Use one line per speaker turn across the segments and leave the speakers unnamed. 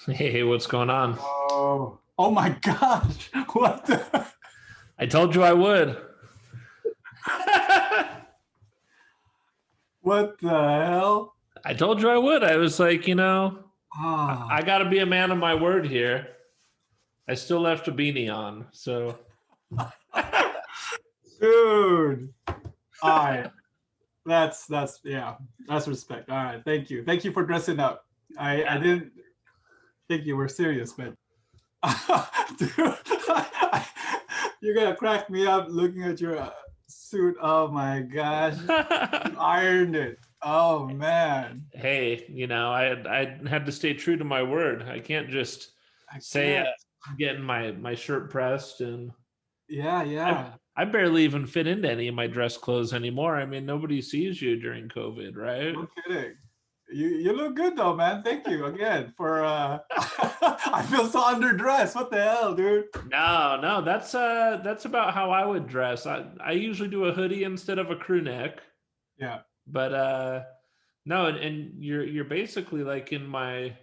Hey, what's going on?
Oh my gosh. What the,
I told you I would.
what the hell?
I told you I would. I was like, I
Ah,
got to be a man of my word here. I still left a beanie on. So,
dude. All right. That's yeah, that's respect. All right. Thank you. Thank you for dressing up. I
yeah.
didn't think you were serious, but dude, you're gonna crack me up looking at your suit. Oh my gosh. You ironed it. Oh man.
Hey, I had to stay true to my word. I can't just
I
say
guess.
I'm getting my shirt pressed and
Yeah,
I
yeah.
I barely even fit into any of my dress clothes anymore. I mean, nobody sees you during COVID, right?
No kidding. You look good though, man. Thank you again for I feel so underdressed. What the hell, dude?
No, no, that's about how I would dress. I usually do a hoodie instead of a crew neck,
Yeah.
but no, and you're basically like in my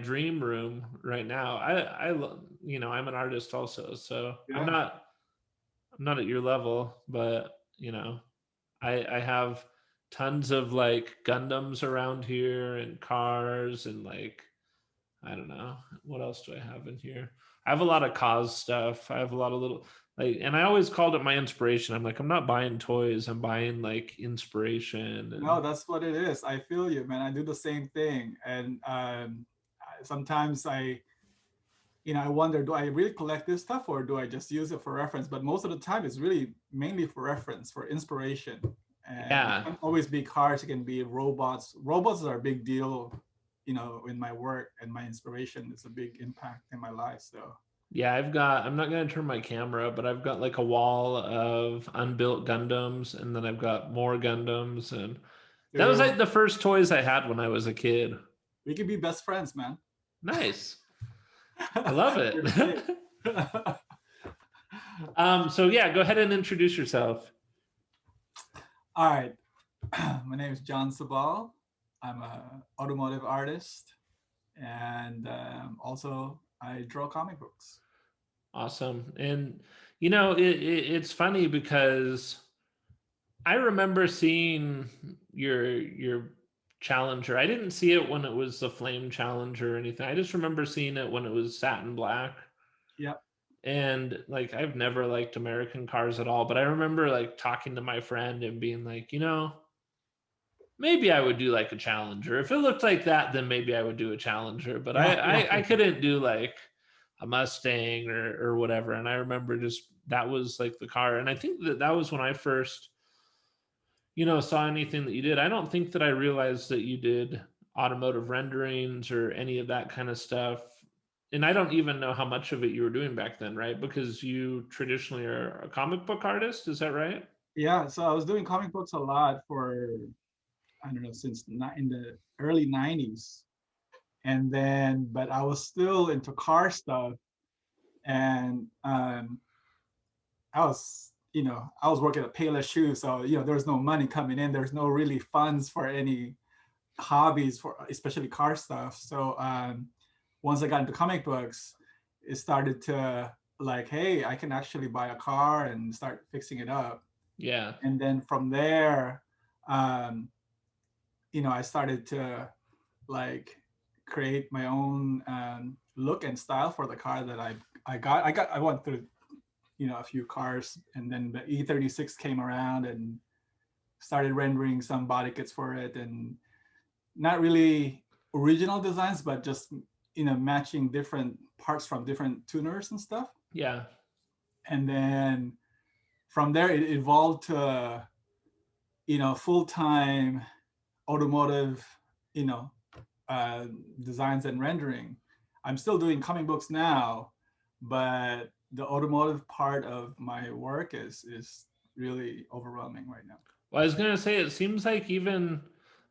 dream room right now. I'm an artist also, so
Yeah.
I'm not at your level, but I have tons of like Gundams around here and cars and like I don't know. What else do I have in here? I have a lot of cause stuff. I have a lot of little like and I always called it my inspiration. I'm like, I'm not buying toys, I'm buying like inspiration
No,
and
that's what it is. I feel you, man. I do the same thing. And sometimes I wonder, do I really collect this stuff or do I just use it for reference? But most of the time, it's really mainly for reference, for inspiration. And it
yeah.
can't always be cars, it can be robots. Robots are a big deal, in my work, and my inspiration is a big impact in my life. So,
Yeah, I'm not gonna turn my camera, but I've got like a wall of unbuilt Gundams and then I've got more Gundams and that was
dude,
like the first toys I had when I was a kid.
we can be best friends, man.
Nice. I love
You're great.
it. So yeah, go ahead and introduce yourself.
All right. My name is John Sabal. I'm an automotive artist, and also I draw comic books.
Awesome. And it's funny because I remember seeing your Challenger. I didn't see it when it was the Flame Challenger or anything. I just remember seeing it when it was satin black.
Yep.
And like I've never liked American cars at all, but I remember like talking to my friend and being like, maybe I would do like a Challenger. If it looked like that, then maybe I would do a Challenger. But
Yeah. Yeah.
I couldn't do like a Mustang or whatever. And I remember just that was like the car. And I think that was when I first, saw anything that you did. I don't think that I realized that you did automotive renderings or any of that kind of stuff. And I don't even know how much of it you were doing back then, right? Because you traditionally are a comic book artist. Is that right?
Yeah. So I was doing comic books a lot for, I don't know, since in the early 90s. And then, but I was still into car stuff. And I was working at Payless Shoes. So, there's no money coming in. There's no really funds for any hobbies, for especially car stuff. So once I got into comic books, it started to, like, hey, I can actually buy a car and start fixing it up.
Yeah.
And then from there, um, I started to, like, create my own look and style for the car that I went through, a few cars, and then the E36 came around and started rendering some body kits for it, and not really original designs, but just matching different parts from different tuners and stuff.
Yeah.
And then from there, it evolved to full time automotive, you know, uh, designs and rendering. I'm still doing comic books now, but the automotive part of my work is really overwhelming right now.
Well, I was gonna say it seems like even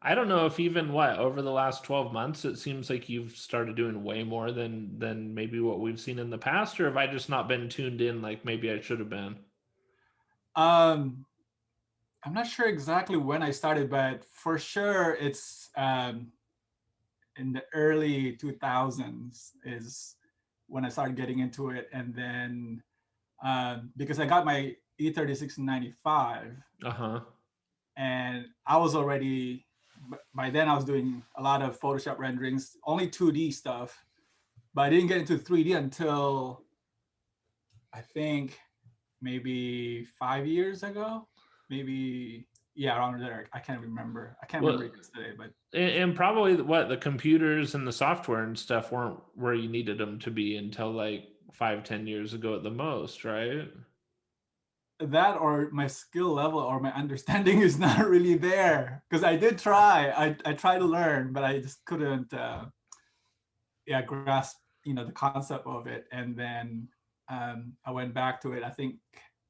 I don't know if even what over the last 12 months it seems like you've started doing way more than maybe what we've seen in the past, or have I just not been tuned in like maybe I should have been?
Um, I'm not sure exactly when I started, but for sure in the early 2000s is when I started getting into it. And then because I got my E36 in 95,
Uh-huh.
and I was already, by then I was doing a lot of Photoshop renderings, only 2D stuff, but I didn't get into 3D until I think maybe 5 years ago, maybe, yeah, around there. I can't remember. I can't remember
Well,
yesterday, but
and probably what the computers and the software and stuff weren't where you needed them to be until like 5, 10 years ago at the most, right?
that or my skill level or my understanding is not really there, because I did try. I tried to learn, but I just couldn't yeah, grasp, the concept of it. And then I went back to it, I think,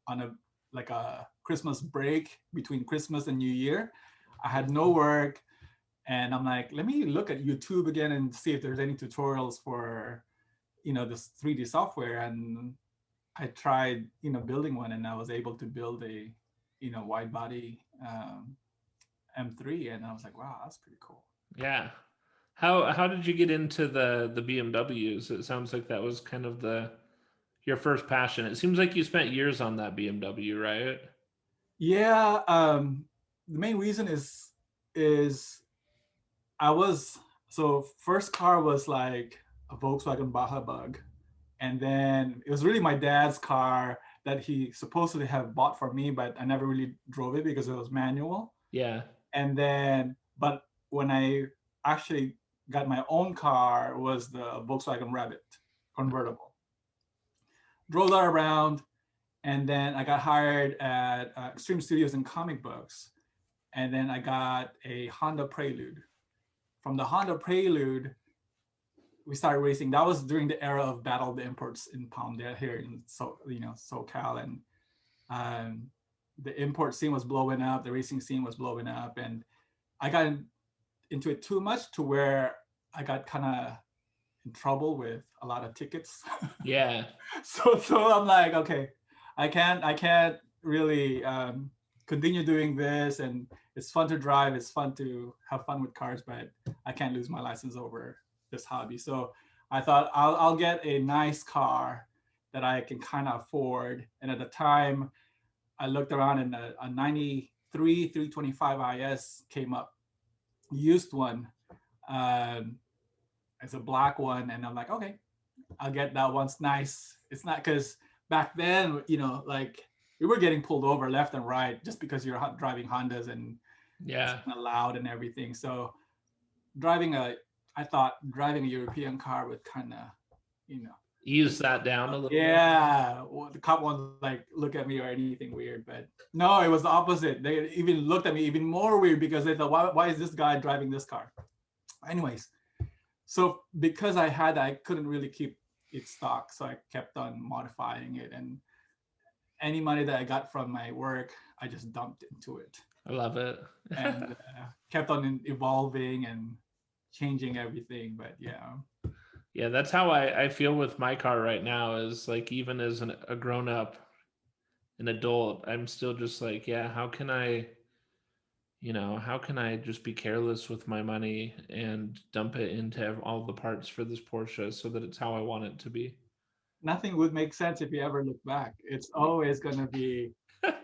on a like a Christmas break between Christmas and New Year. I had no work, and I'm like, let me look at YouTube again and see if there's any tutorials for this 3D software. And I tried building one, and I was able to build a wide body M3, and I was like, wow, that's pretty cool.
Yeah. How did you get into the BMWs? It sounds like that was kind of the your first passion. It seems like you spent years on that BMW, right?
Yeah, the main reason is I was, so first car was like a Volkswagen Baja Bug, and then it was really my dad's car that he supposedly have bought for me, but I never really drove it because it was manual.
Yeah.
And then, but when I actually got my own car, was the Volkswagen Rabbit convertible. Drove that around, and then I got hired at Extreme Studios and Comic Books, and then I got a Honda Prelude. From the Honda Prelude, we started racing. That was during the era of Battle of the Imports in Palmdale here in SoCal, and um, the import scene was blowing up, the racing scene was blowing up, and I got into it too much to where I got kind of in trouble with a lot of tickets.
Yeah.
So I'm like, okay, I can't really continue doing this, and it's fun to drive, it's fun to have fun with cars, but I can't lose my license over this hobby. So I thought I'll get a nice car that I can kind of afford. And at the time, I looked around, and a 93 325 IS came up, used one. Um, it's a black one, and I'm like, okay, I'll get that one's nice. It's not, because back then, like, we were getting pulled over left and right just because you're driving Hondas, and it's
Yeah.
kind of loud and everything. So I thought driving a European car would kind of, you know,
Ease that down a little bit.
yeah, well, the cop won't like look at me or anything weird, but no, it was the opposite. They even looked at me even more weird because they thought, why is this guy driving this car? Anyways, so because I couldn't really keep it stock, so I kept on modifying it, and any money that I got from my work, I just dumped into it,
I love it.
and kept on evolving and changing everything. But yeah,
Yeah, that's how I feel with my car right now is like even as a grown up, an adult, I'm still just like, yeah, how can I just be careless with my money and dump it into all the parts for this Porsche so that it's how I want it to be?
nothing would make sense if you ever look back. It's always going to be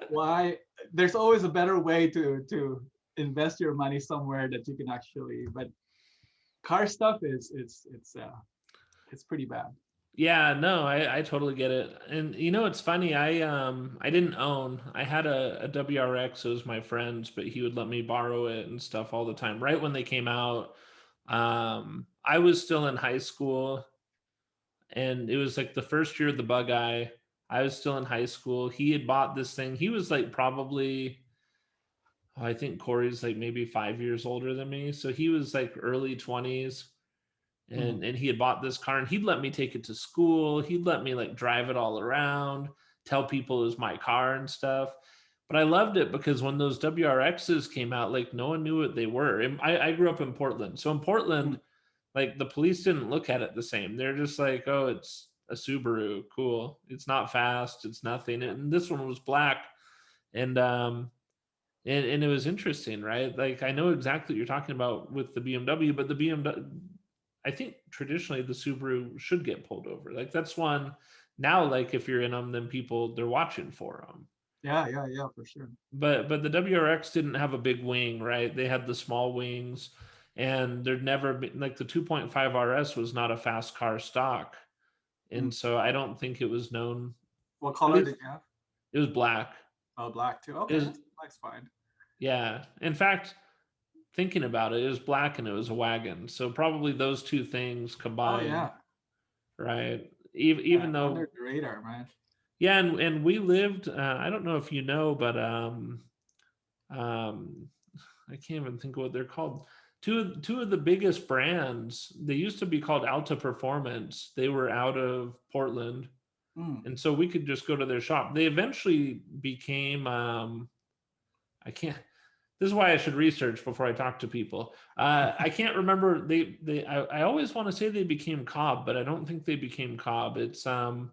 why. There's always a better way to invest your money somewhere that you can actually. But car stuff is it's pretty bad.
Yeah, no, I totally get it. And it's funny, I didn't own. I had a WRX, it was my friend's, but he would let me borrow it and stuff all the time. Right when they came out, I was still in high school, and it was like the first year of the Bug Eye. I was still in high school. He had bought this thing. He was like probably, I think Corey's like maybe 5 years older than me. So he was like early 20s,
Mhm.
and he had bought this car, and he'd let me take it to school. He'd let me like drive it all around, tell people it was my car and stuff. But I loved it because when those WRXs came out, like no one knew what they were. And I grew up in Portland. So in Portland, like the police didn't look at it the same. They're just like, oh, it's a Subaru. Cool. It's not fast. It's nothing. And this one was black. And and it was interesting, right? Like I know exactly what you're talking about with the BMW, but the BMW I think traditionally the Subaru should get pulled over. Like that's one now. Like if you're in them, then people they're watching for them.
Yeah, yeah, yeah, for sure.
But the WRX didn't have a big wing, right? They had the small wings, and there'd never been like the 2.5 RS was not a fast car stock,
Mm.
and so I don't think it was known.
What
At
color
least
did you have?
it was black.
Oh, black too.
It
Okay,
was
that's fine.
yeah. In fact, thinking about it, it was black and it was a wagon. So probably those two things
Oh
combined,
yeah,
right?
yeah.
Even though
Under the radar, man.
yeah, and we lived. I don't know if you know, but um, I can't even think of what they're called. Two of the biggest brands. They used to be called Alta Performance. They were out of Portland,
Mm.
and so we could just go to their shop. They eventually became. I can't. This is why I should research before I talk to people. I can't remember. I always want to say they became Cobb, but I don't think they became Cobb. It's a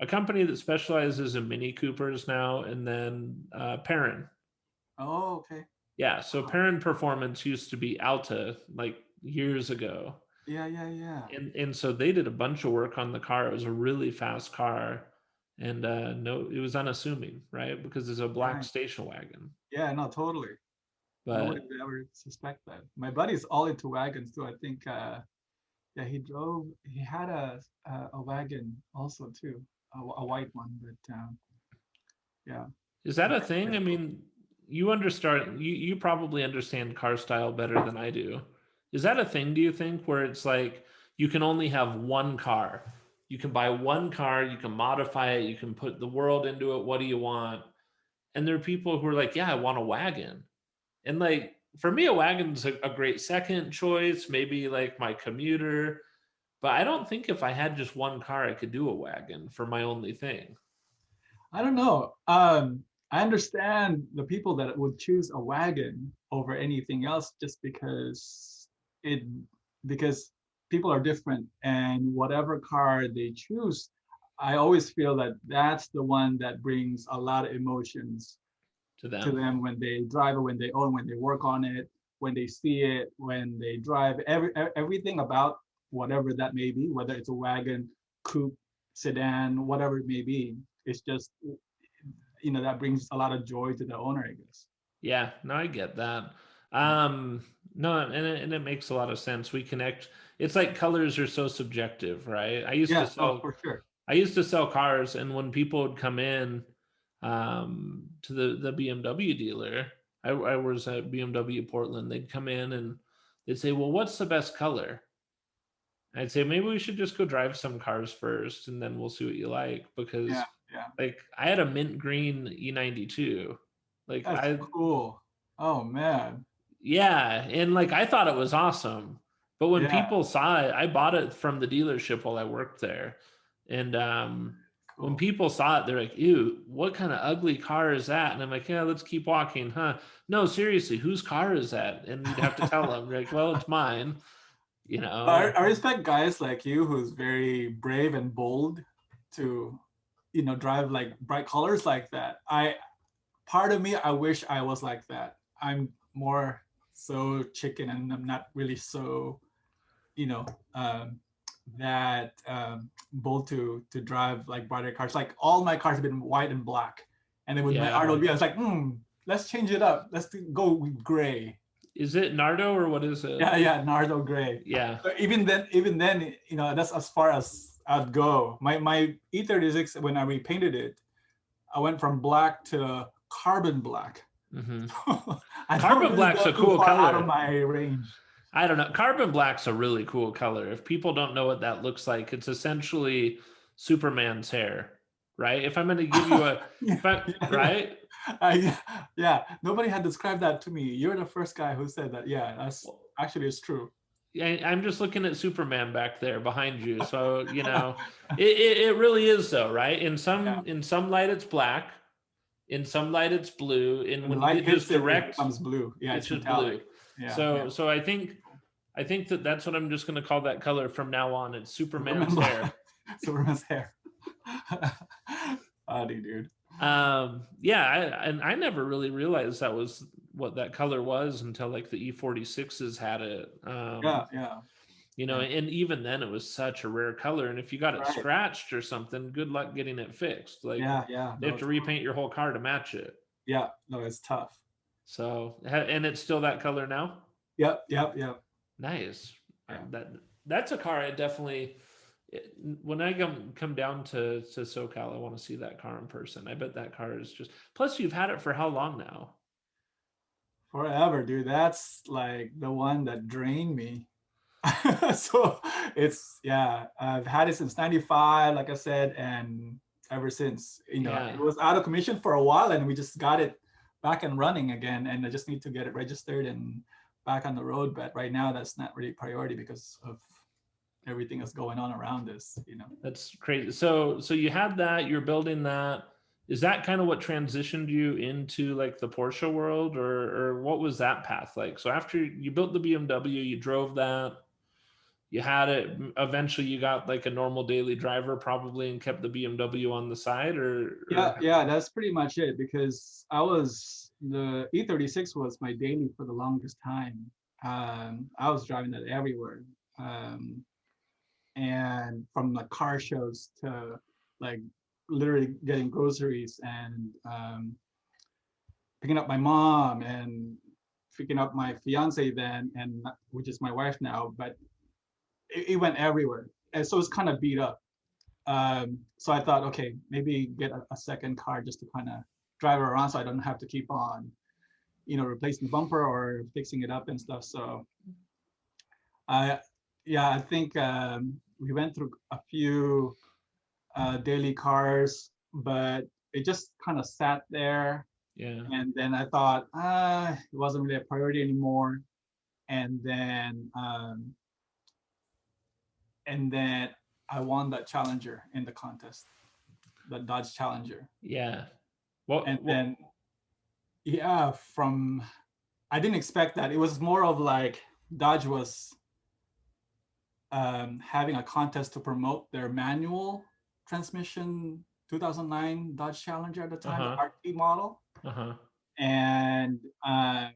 company that specializes in Mini Coopers now, and then Perrin.
Oh, okay.
Yeah, so
Wow.
Perrin Performance used to be Alta like years ago,
Yeah, yeah, yeah.
and so they did a bunch of work on the car. It was a really fast car, and no, it was unassuming, right? Because it's a black
Right.
station wagon.
Yeah, no, totally. Nobody
But
would ever suspect that. My buddy's all into wagons too. I think yeah, he had a wagon also too, a white one, but yeah.
is that a
Very,
thing?
very
I
cool.
mean, you probably understand car style better than I do. Is that a thing, do you think, where it's like you can only have one car? You can buy one car, you can modify it, you can put the world into it. What do you want? And there are people who are like, yeah, I want a wagon. And like for me, a wagon's a great second choice, maybe like my commuter. But I don't think if I had just one car, I could do a wagon for my only thing.
I don't know. I understand the people that would choose a wagon over anything else just it because people are different and whatever car they choose, I always feel that that's the one that brings a lot of emotions
To
to
them.
them when they drive it, when they own, when they work on it, when they see it, when they drive. Everything about whatever that may be, whether it's a wagon, coupe, sedan, whatever it may be, it's just that brings a lot of joy to the owner, I guess.
Yeah, no, I get that.
Yeah.
No, and it makes a lot of sense. We connect. It's like colors are so subjective, right?
Yeah. Oh, for sure.
I used to sell cars, and when people would come in to the BMW dealer, I was at BMW Portland. They'd come in and they'd say, "Well, what's the best color?" I'd say maybe we should just go drive some cars first, and then we'll see what you like.
Yeah.
Because
Yeah.
like I had a mint green E92, like
That's
I
cool. Oh man.
yeah, and like I thought it was awesome. But when
Yeah.
people saw it, I bought it from the dealership while I worked there. And when
Cool.
people saw it, they're like, "Ew, what kind of ugly car is that?" And I'm like, "Yeah, let's keep walking, huh?" No, seriously, whose car is that? And you'd have to tell them, like, "Well, it's mine." You
I,
know,
I respect guys like you who's very brave and bold to, drive like bright colors like that. Part of me, I wish I was like that. I'm more so chicken and I'm not really so, you know, um, that bold to drive like brighter cars. Like all my cars have been white and black. And then with my
yeah.
RW, I was like, let's change it up. Let's go with gray.
Is it Nardo or what is it?
Yeah, yeah, Nardo gray.
Yeah.
But even then, that's as far as I'd go. My E36 when I repainted it, I went from black to carbon black.
Hmm.
I don't
Carbon
really
black's
go
a
too
cool
far out of
color.
my range.
I don't know. Carbon black's a really cool color. If people don't know what that looks like, it's essentially Superman's hair, right? If I'm going to give you a,
Yeah,
if I,
yeah, yeah.
right?
Yeah, nobody had described that to me. You're the first guy who said that. Yeah, that's actually it's true.
I'm just looking at Superman back there behind you. So, it really is though, right?
Yeah,
In some light it's black, in some light it's blue, and
when the
when you
light
get just
hits it, it
direct,
becomes blue. Yeah,
it's
it's
just
metallic.
blue.
Yeah, yeah.
So I think that that's what I'm just going to call that color from now on. It's
Superman
Superman's
black.
hair.
Superman's hair. Funny, dude.
Yeah, and I never really realized that was what that color was until like the E46s had it.
Yeah, yeah.
You know,
Yeah.
and even then it was such a rare color. And if you got it
Right.
scratched or something, good luck getting it fixed. Like
Yeah. Yeah.
they
No.
have to repaint your whole car to match it.
Yeah. No, it's tough.
So, and it's still that color now?
Yep. Yep. Yep.
Nice.
Yeah.
That's a car I definitely when I come down to SoCal, I want to see that car in person. I bet that car is just. Plus, you've had it for how long now?
Forever, dude. That's like the one that drained me. So it's, yeah, I've had it since 95, like I said, and ever since,
Yeah,
it was out of commission for a while and we just got it back and running again. And I just need to get it registered and back on the road. But right now that's not really a priority because of everything that's going on around us.
that's crazy. So you had that. You're building that. Is that kind of what transitioned you into like the Porsche world, or what was that path like? So after you built the BMW, you drove that. You had it. Eventually, you got like a normal daily driver, probably, and kept the BMW on the side,
Yeah, yeah, that's pretty much it because the E36 was my daily for the longest time. I was driving that everywhere. Um, and from the car shows to like literally getting groceries and picking up my mom and picking up my fiance then, and which is my wife now, but it went everywhere. And so it's kind of beat up. So I thought, okay, maybe get a second car just to kind of drive around so I don't have to keep on, replacing the bumper or fixing it up and stuff. So I, yeah, I think we went through a few daily cars, but it just kind of sat there.
yeah,
And then I thought, it wasn't really a priority anymore. And then, um, and then I won that Challenger in the contest, the Dodge Challenger.
yeah.
And
What?
then, yeah, I didn't expect that. It was more of like Dodge was having a contest to promote their manual transmission 2009 Dodge Challenger at the
Uh
time, the
huh.
RT model.
Uh huh.
And I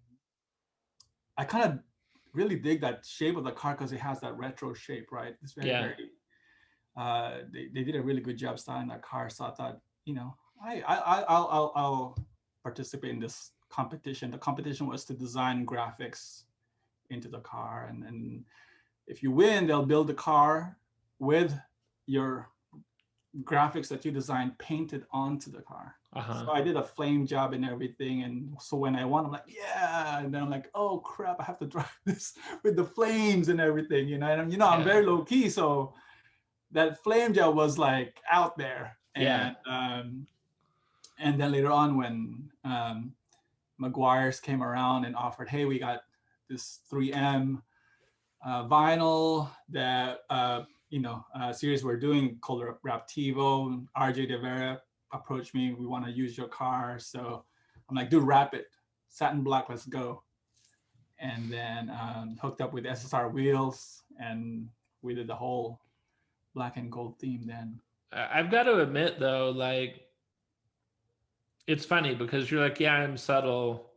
kind of really dig that shape of the car because it has that retro shape, right? It's very,
Yeah.
very, they did a really good job styling that car. So I thought, I'll participate in this competition. The competition was to design graphics into the car. And if you win, they'll build the car with your graphics that you designed painted onto the car.
Uh huh.
So I did a flame job and everything. And so when I won, I'm like, yeah. And then I'm like, oh crap, I have to drive this with the flames and everything. And I'm
Yeah.
very low key. So that flame job was like out there.
Yeah.
And then later on when Meguiar's came around and offered, hey, we got this 3M vinyl that series we're doing called Raptivo. RJ De Vera approached me. We want to use your car, so I'm like, dude, wrap it, satin black, let's go. And then hooked up with SSR wheels, and we did the whole black and gold theme. Then
I've got to admit though, like it's funny because you're like, yeah, I'm subtle,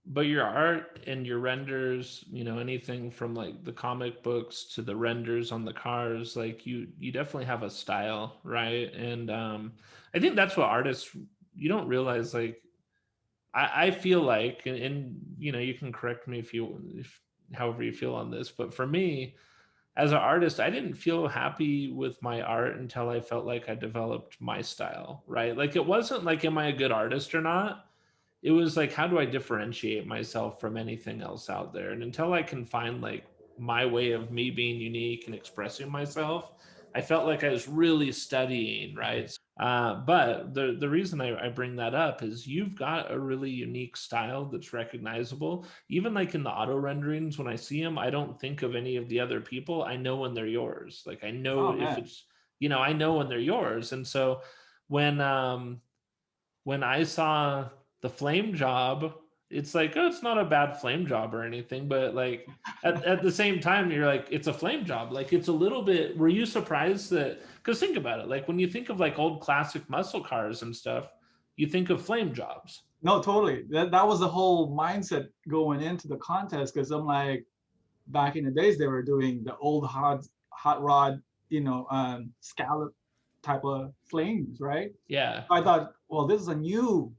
but your art and your renders, anything from like the comic books to the renders on the cars, like you definitely have a style, right? And I think that's what artists you don't realize. Like I feel like, and you can correct me if however you feel on this, but for me, as an artist, I didn't feel happy with my art until I felt like I developed my style, right? Like it wasn't like, am I a good artist or not? It was like, how do I differentiate myself from anything else out there? And until I can find like my way of me being unique and expressing myself, I felt like I was really studying, right? But the reason I bring that up is you've got a really unique style that's recognizable. Even like in the auto renderings, when I see them, I don't think of any of the other people. I know when they're yours. Like I know
oh
if
man,
it's, I know when they're yours. And so when when I saw the flame job, it's like, oh, it's not a bad flame job or anything, but like at the same time, you're like, it's a flame job. Like it's a little bit, were you surprised that, because think about it, like when you think of like old classic muscle cars and stuff, you think of flame jobs.
no, totally. That was the whole mindset going into the contest because I'm like, back in the days they were doing the old hot rod, scallop type of flames, right?
Yeah,
I thought, well, this is a new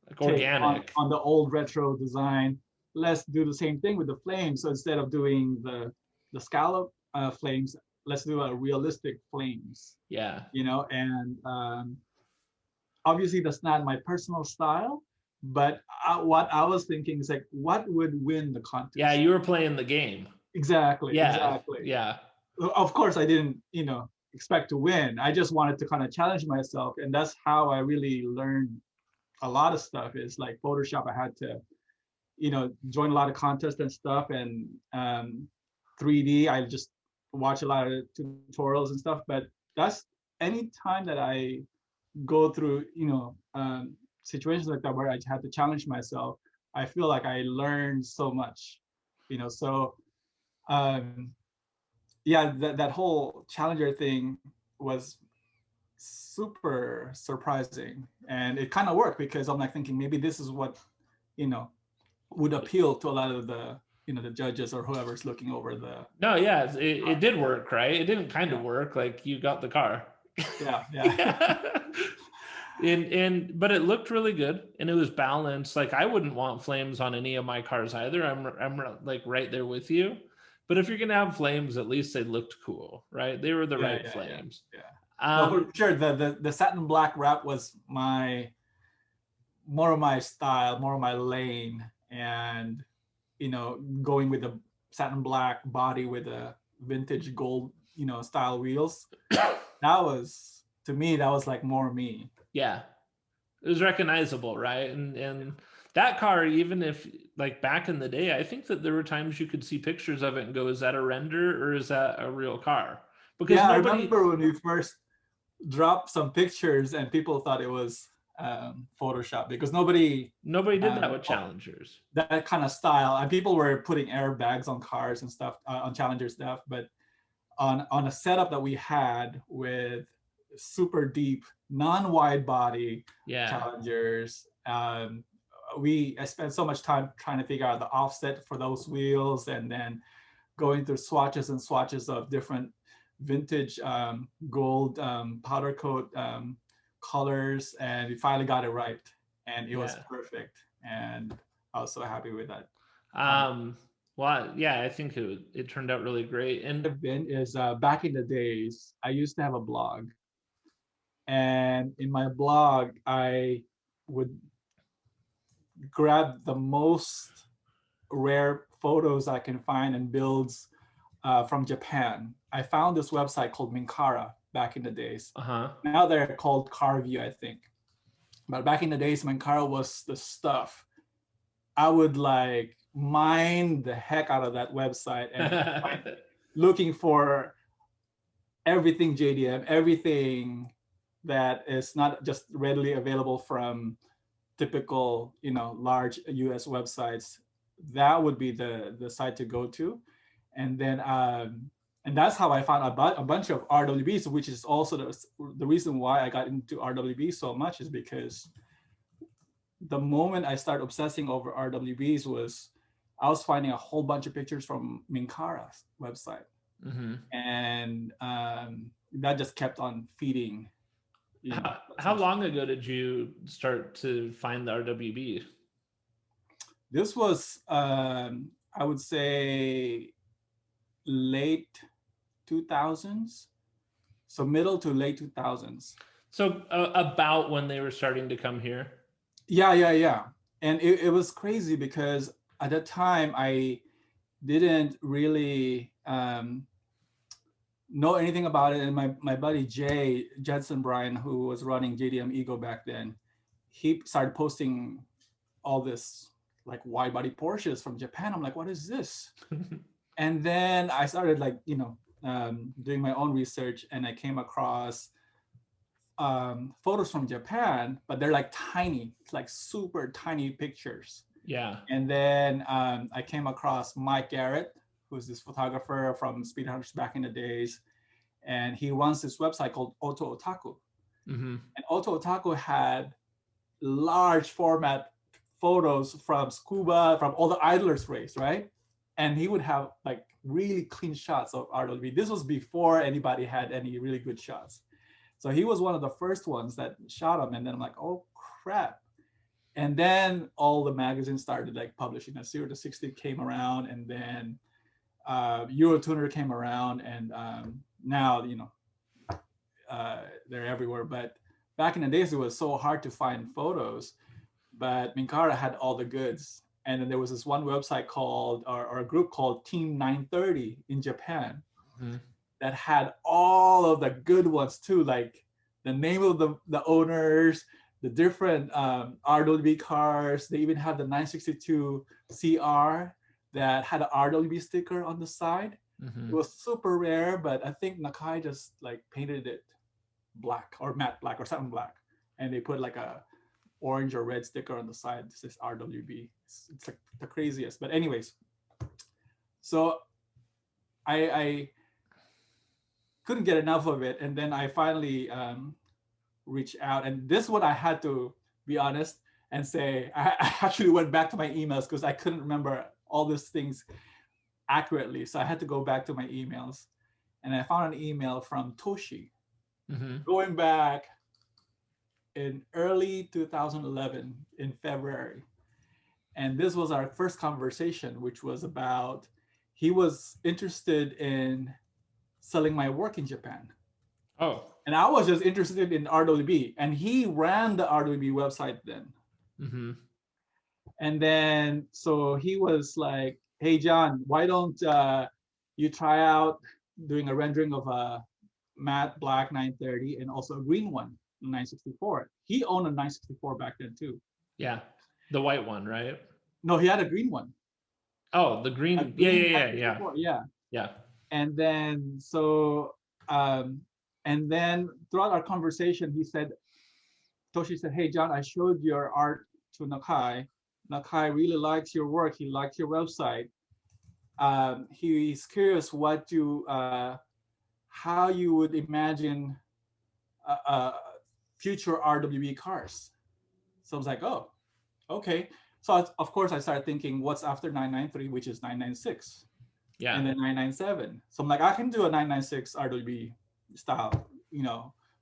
like
take
organic.
on the old retro design. Let's do the same thing with the flames. So instead of doing the scallop flames, let's do a realistic flames,
Yeah.
and obviously that's not my personal style, but what I was thinking is like, what would win the
Yeah,
contest?
you were playing the game.
Exactly,
Yeah.
exactly.
Yeah.
Of course, I didn't, expect to win. I just wanted to kind of challenge myself, and that's how I really learned a lot of stuff. Is like Photoshop. I had to, join a lot of contests and stuff, and 3D. I just watch a lot of tutorials and stuff. But that's any time that I go through, situations like that where I had to challenge myself, I feel like I learned so much, So um, yeah, that whole challenger thing was super surprising, and it kind of worked because I'm like thinking maybe this is what you know would appeal to a lot of the the judges or whoever's looking over the
No, yeah, it did work, right? It didn't kind of
yeah
work. Like you got the car.
yeah.
Yeah. And but it looked really good and it was balanced. Like I wouldn't want flames on any of my cars either. I'm like right there with you. But if you're gonna have flames, at least they looked cool, right? They were the
Yeah,
right
yeah, yeah,
flames.
yeah. No, for
Um,
sure. The satin black wrap was more of my style, more of my lane, and going with the satin black body with the vintage gold, style wheels. That was to me, that was like more me.
yeah, it was recognizable, right? And that car, even if like back in the day, I think that there were times you could see pictures of it and go, is that a render or is that a real car? Because
Yeah, I
nobody
remember when we first dropped some pictures and people thought it was Photoshop because nobody
nobody did that
um,
with challengers.
that kind of style, and people were putting airbags on cars and stuff on Challenger stuff, but on a setup that we had with super deep non-wide body
Yeah.
Challengers, I spent so much time trying to figure out the offset for those wheels, and then going through swatches and swatches of different vintage gold powder coat colors, and we finally got it right, and it was
Yeah.
perfect, and I was so happy with that.
Um, well, yeah, I think it turned out really great. And
I've been is back in the days, I used to have a blog, and in my blog, I would grab the most rare photos I can find and builds from Japan. I found this website called Minkara back in the days.
uh-huh.
Now they're called CarView, I think. But back in the days, Minkara was the stuff. I would like mine the heck out of that website and looking for everything JDM, everything that is not just readily available from typical, large US websites. That would be the site to go to. And then and that's how I found a bunch of RWBs, which is also the reason why I got into RWB so much, is because the moment I started obsessing over RWBs was I was finding a whole bunch of pictures from Minkara's website,
Hmm.
and that just kept on feeding.
How long ago did you start to find the RWB?
This was, I would say, late 2000s, so middle to late 2000s.
So about when they were starting to come here.
Yeah. And it was crazy because at that time I didn't really know anything about it. And my buddy Jay Jensen Bryan, who was running JDM Ego back then, he started posting all this like wide body Porsches from Japan. I'm like, what is this? And then I started like, doing my own research, and I came across photos from Japan, but they're like tiny, it's like super tiny pictures.
Yeah.
And then I came across Mike Garrett, who's this photographer from Speed Hunters back in the days, and he runs this website called Auto Otaku.
Hmm.
And Auto Otaku had large format photos from scuba, from all the idlers race, right? and he would have like really clean shots of RWB. This was before anybody had any really good shots. So he was one of the first ones that shot him. And then I'm like, oh crap. And then all the magazines started like publishing. 0 to 60 came around, and then Eurotuner came around, and now, they're everywhere. But back in the days, it was so hard to find photos, but Minkara had all the goods. And then there was this one website called, or a group called Team 930 in Japan, that had all of the good ones too, like the name of the owners, the different RWB cars. They even had the 962 CR that had an RWB sticker on the side. It was super rare, but I think Nakai just like painted it black or matte black or something black, and they put like a orange or red sticker on the side. This is RWB. It's like the craziest. But anyways, so I couldn't get enough of it, and then I finally reached out. And this one I had to be honest and say I actually went back to my emails because I couldn't remember all these things accurately. So I had to go back to my emails, and I found an email from Toshi going back in early 2011 in February. And this was our first conversation, which was about, he was interested in selling my work in Japan.
Oh.
And I was just interested in RWB, and he ran the RWB website then. And then, so he was like, hey, John, why don't you try out doing a rendering of a matte black 930 and also a green one, 964. He owned a 964 back then too.
Yeah, the white one, right?
No, he had a green one.
Oh, the green. Yeah.
And then and then throughout our conversation, Toshi said, hey, John, I showed your art to Nakai. Nakai really likes your work. He likes your website. He's curious how you would imagine future RWB cars. So I was like, oh, okay. So of course I started thinking, what's after 993, which is 996.
Yeah.
And then 997. So I'm like, I can do a 996 RWB style,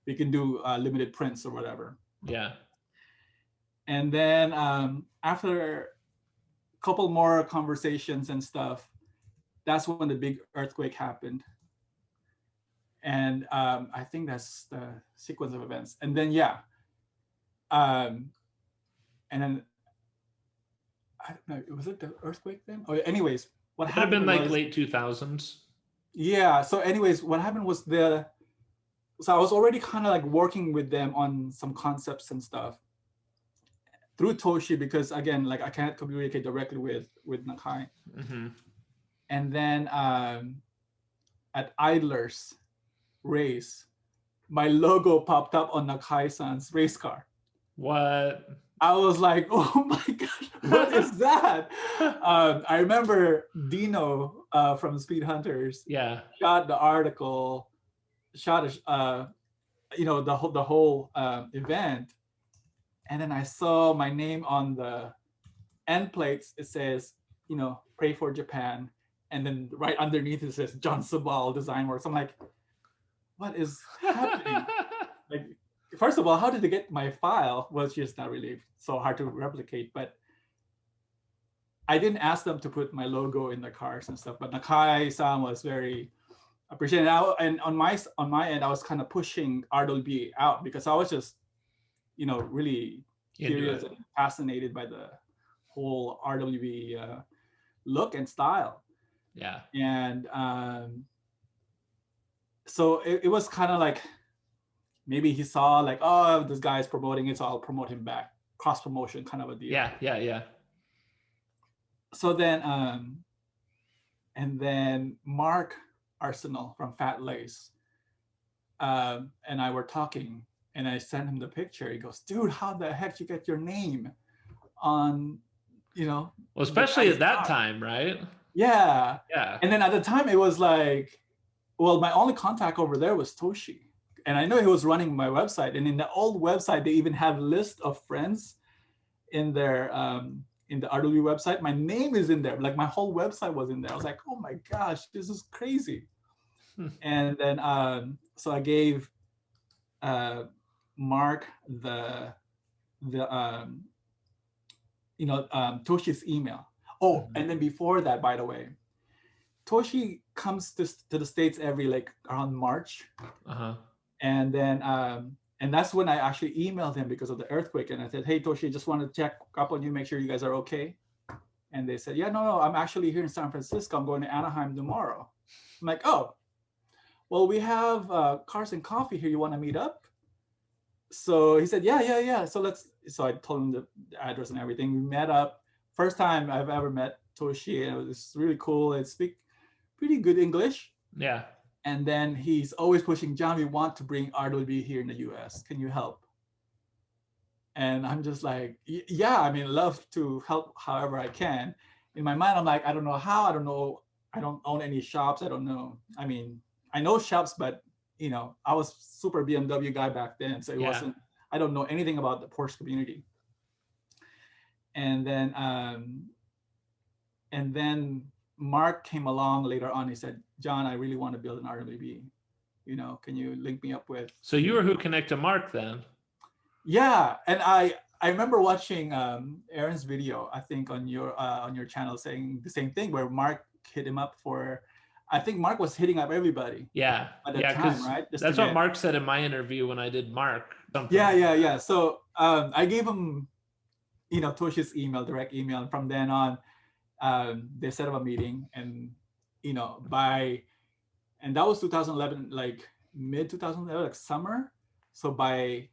we can do limited prints or whatever.
Yeah.
And then after a couple more conversations and stuff, that's when the big earthquake happened. And I think that's the sequence of events. And then, and then, I don't know, was it the earthquake then? Oh, anyways, what happened?
It had been like late 2000s.
Yeah. So anyways, what happened was so I was already kind of like working with them on some concepts and stuff through Toshi, because again, like I can't communicate directly with Nakai. And then at Idler's race, my logo popped up on Nakai-san's race car.
What?
I was like, oh my God, what is that? I remember Dino from Speed Hunters shot the article, shot the whole event. And then I saw my name on the end plates. It says, pray for Japan. And then right underneath it says John Sabal Design Works. I'm like, what is happening? Like, first of all, how did they get my file? Well, it's just not really so hard to replicate. But I didn't ask them to put my logo in the cars and stuff. But Nakai-san was very appreciative. And on my end, I was kind of pushing RWB out because I was just, really curious and fascinated by the whole RWB look and style.
Yeah.
And so it was kind of like, maybe he saw like, oh, this guy is promoting it, so I'll promote him back. Cross promotion kind of a deal.
Yeah.
So then, and then Mark Arsenal from Fat Lace and I were talking, and I sent him the picture. He goes, dude, how the heck you get your name on,
Well, especially at that time, right?
Yeah.
Yeah.
And then at the time, it was like, well, my only contact over there was Toshi. And I know he was running my website. And in the old website, they even have a list of friends in their in the RW website, my name is in there. Like my whole website was in there. I was like, oh my gosh, this is crazy. And then so I gave Mark the Toshi's email. Oh, and then before that, by the way, Toshi comes to the States every like around March. And then and that's when I actually emailed him because of the earthquake. And I said, hey Toshi, just want to check up on you, make sure you guys are okay. And they said, yeah, no, I'm actually here in San Francisco. I'm going to Anaheim tomorrow. I'm like, oh, well, we have Cars and Coffee here. You want to meet up? So he said, yeah. So I told him the address and everything. We met up. First time I've ever met Toshi, and it was really cool. It speak pretty good English.
Yeah.
And then he's always pushing, John, we want to bring RWB here in the US. Can you help? And I'm just like, yeah, I mean, love to help however I can. In my mind, I'm like, I don't know how, I don't know. I don't own any shops. I don't know. I mean, I know shops, but I was super BMW guy back then. So it wasn't, I don't know anything about the Porsche community. And then Mark came along later on. He said, John, I really want to build an RWB. Can you link me up with?
So you were who connected Mark then?
Yeah, and I remember watching Aaron's video, I think on your channel, saying the same thing, where Mark hit him up for. I think Mark was hitting up everybody.
Yeah,
at that time, right?
That's what Mark said in my interview when I did Mark.
Yeah. So I gave him, Toshi's email, direct email, and from then on, they set up a meeting, and and that was 2011, like mid 2011, like summer. So by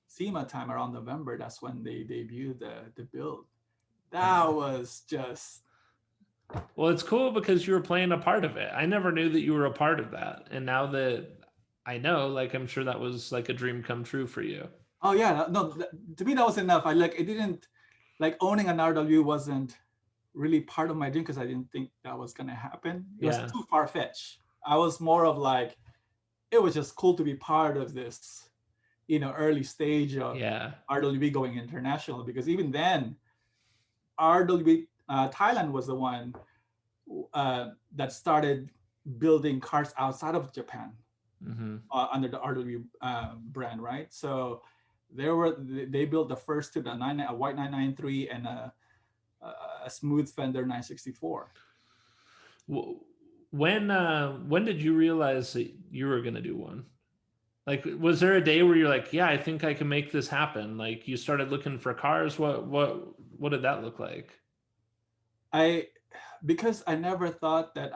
SEMA time around November, that's when they debuted the build. That was just.
Well, it's cool because you were playing a part of it. I never knew that you were a part of that. And now that I know, like, I'm sure that was like a dream come true for you.
Oh yeah, no, to me that was enough. It didn't, like, owning an RW wasn't really part of my dream because I didn't think that was gonna happen. It was too far-fetched. I was more of like, it was just cool to be part of this, early stage of RWB going international, because even then, RWB Thailand was the one that started building cars outside of Japan under the RW brand, right? So they built the first two, a white 993 and a smooth Fender 964.
When did you realize that you were going to do one? Like, was there a day where you're like, yeah, I think I can make this happen? Like, you started looking for cars. What did that look like?
Because I never thought that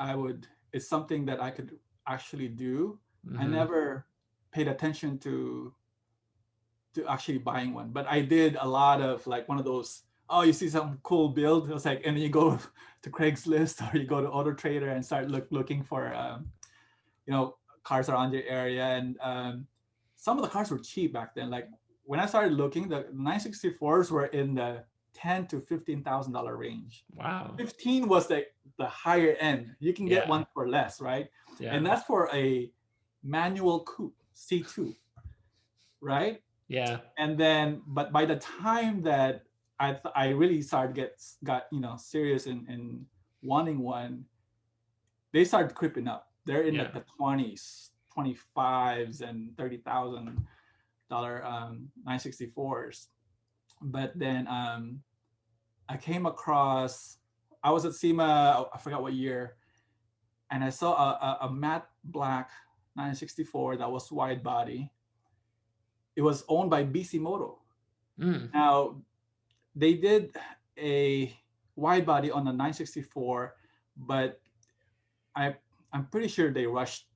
it's something that I could actually do. I never paid attention to actually buying one, but I did a lot of, like, one of those, oh, you see some cool build, it was like, and then you go to Craigslist or you go to Auto Trader and start looking for cars around your area. And some of the cars were cheap back then. Like, when I started looking, the 964s were in the $10,000 to $15,000 range.
Wow.
15 was the higher end. You can get one for less, right? Yeah. And that's for a manual coupe C2, right?
Yeah.
And then, but by the time that I really got serious in wanting one, they started creeping up. They're in like the 20s, 25s, and $30,000 964s. But then I came across, I was at SEMA, I forgot what year, and I saw a matte black 964 that was wide body. It was owned by Bisimoto. Now, they did a wide body on the 964, but I'm pretty sure they rushed,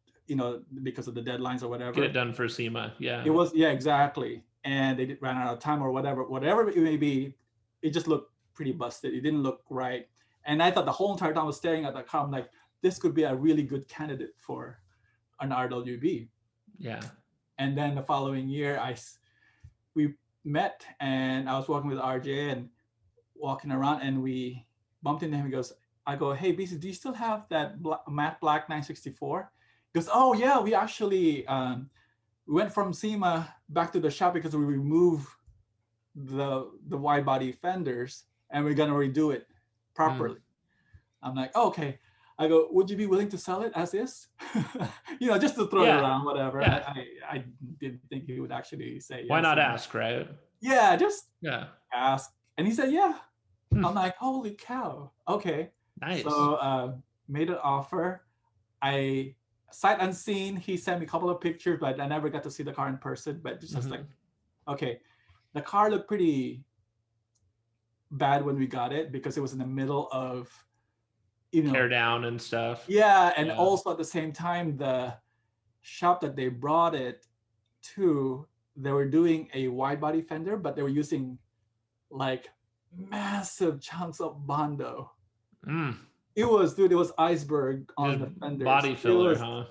because of the deadlines or whatever.
Get it done for SEMA, yeah.
It was, exactly. And they ran out of time or whatever it may be. It just looked pretty busted. It didn't look right. And I thought the whole entire time I was staring at the car, I'm like, this could be a really good candidate for an RWB.
Yeah. And
then the following year, we met, and I was walking with RJ and walking around, and we bumped into him. He goes, I go, hey, BC, do you still have that matte black 964? He goes, oh yeah, we actually we went from SEMA back to the shop because we removed the wide body fenders, and we're gonna redo it
Mm.
properly. I'm like, oh, okay. I go, would you be willing to sell it as is? Just to throw it
Yeah.
around, whatever.
Yeah.
I didn't think he would actually say
Why
yes.
not ask, right?
Yeah, just
Yeah.
ask. And he said, yeah.
Hmm.
I'm like, holy cow. Okay.
Nice.
So made an offer. I sight unseen, he sent me a couple of pictures, but I never got to see the car in person. But just was like,
Hmm.
okay, the car looked pretty bad when we got it because it was in the middle of, you
Tear
know,
down and stuff.
yeah, and
Yeah.
also at the same time, the shop that they brought it to, they were doing a wide body fender, but they were using like massive chunks of Bondo.
Mm.
It was, dude, it was iceberg on
Just
the fenders.
body
It
filler,
was
huh?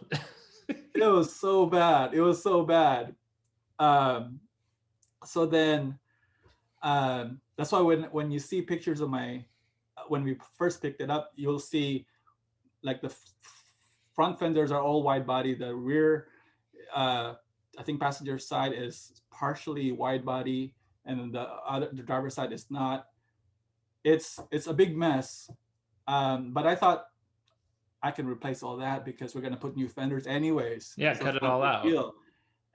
it was so bad. It was so bad. Um, so then that's why when you see pictures of my when we first picked it up, you'll see like the front fenders are all wide body. The rear, uh, I think passenger side is partially wide body, and the driver's side is not. It's a big mess. But I thought I can replace all that because we're gonna put new fenders anyways,
Yeah,
so
cut
it's
it
not a
all
big
out.
deal.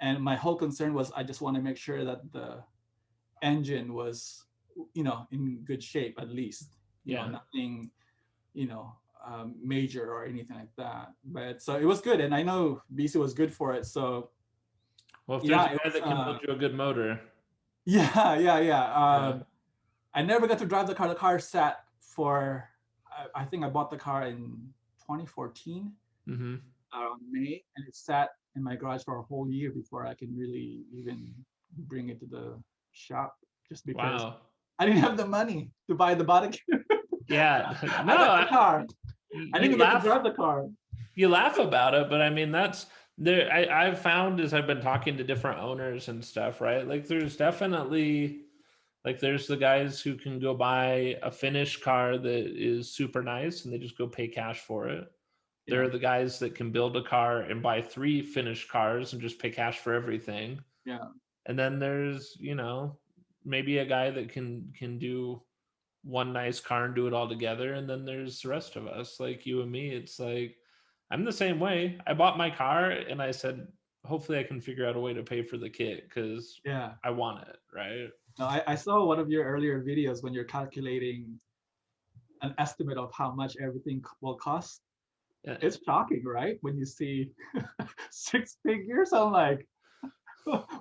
And my whole concern was I just want to make sure that the engine was, in good shape at least.
Yeah.
Nothing, major or anything like that. But so it was good, and I know BC was good for it. So
Well, if there's
yeah,
a
it
guy
was.
that can build you a good motor,
Yeah, yeah, yeah.
yeah.
I never got to drive the car. The car sat for. I think I bought the car in 2014
Hmm.
around May, and it sat in my garage for a whole year before I can really even bring it to the shop, just because
Wow.
I didn't have the money to buy the body kit.
Yeah.
I
No,
got the car. I
you
didn't get to
laugh.
drive the car.
You laugh about it, but I mean that's there. I've found as I've been talking to different owners and stuff, right? Like there's definitely like there's the guys who can go buy a finished car that is super nice and they just go pay cash for it. There
Yeah,
are the guys that can build a car and buy three finished cars and just pay cash for everything.
yeah.
And then there's, maybe a guy that can do one nice car and do it all together. And then there's the rest of us, like you and me. It's like I'm the same way. I bought my car and I said, hopefully I can figure out a way to pay for the kit because
Yeah.
I want it, right?
No, I saw one of your earlier videos when you're calculating an estimate of how much everything will cost.
Yeah.
It's shocking, right? When you see six figures, I'm like,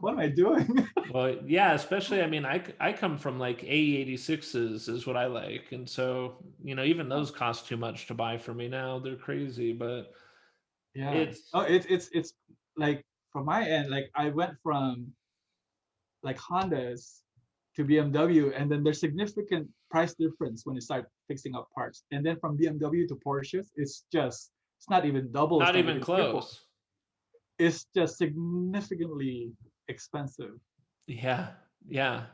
what am I doing?
Well, yeah, especially, I mean, I come from like A86s is what I like. And so, even those cost too much to buy for me now. They're crazy, but
Yeah.
it's,
Oh, it's like from my end, like I went from like Hondas to BMW, and then there's significant price difference when you start fixing up parts. And then from BMW to Porsches, it's not even double, it's
not
not
even
even triple.
close.
It's just significantly expensive.
Yeah. Yeah.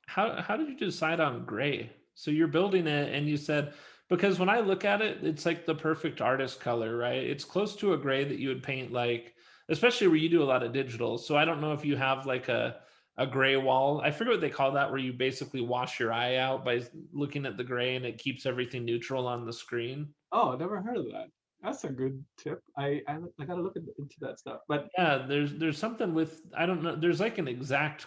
How did you decide on gray? So you're building it and you said because when I look at it, it's like the perfect artist color, right? It's close to a gray that you would paint like especially where you do a lot of digital. So I don't know if you have like a gray wall. I forget what they call that where you basically wash your eye out by looking at the gray and it keeps everything neutral on the screen.
Oh, I never heard of that. That's a good tip. I gotta look into that stuff. But
Yeah, there's something with I don't know, there's like an exact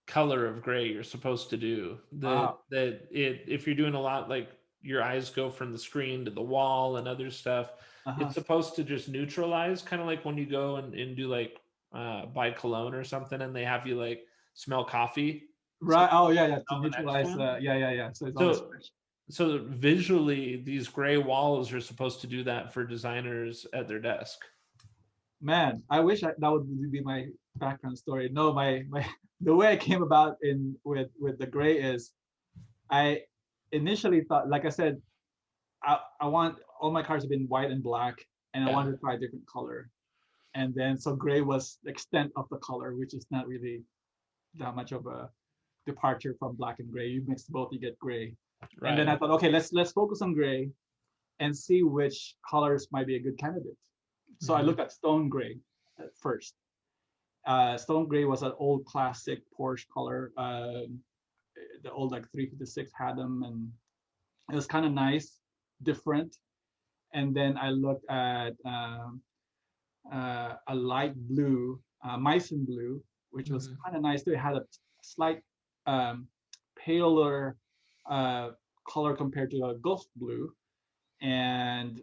color of gray you're supposed to do
wow.
that it if you're doing a lot like your eyes go from the screen to the wall and other stuff
Uh-huh.
it's supposed to just neutralize kind of like when you go and do like buy cologne or something and they have you like smell coffee so
Right. Oh yeah, yeah. To
smell the next
neutralize.
one
Yeah, yeah, yeah. So it's always
so
fresh.
so visually these gray walls are supposed to do that for designers at their desk.
Man, I wish that would be my background story. No, my the way I came about in with the gray is I initially thought, like I said, I want all my cars have been white and black, and I
Yeah,
wanted to try a different color. And then so gray was the extent of the color, which is not really that much of a departure from black and gray. You mix both, you get gray. And then
right.
I thought, okay, let's focus on gray and see which colors might be a good candidate. So I
Hmm.
looked at stone gray at first. Stone gray was an old classic Porsche color. the old like 356 had them, and it was kind of nice, different. And then I looked at a light blue, Meissen blue, which was
Mhm.
kind of nice too. It had a slight um, paler uh, color compared to a Gulf blue, and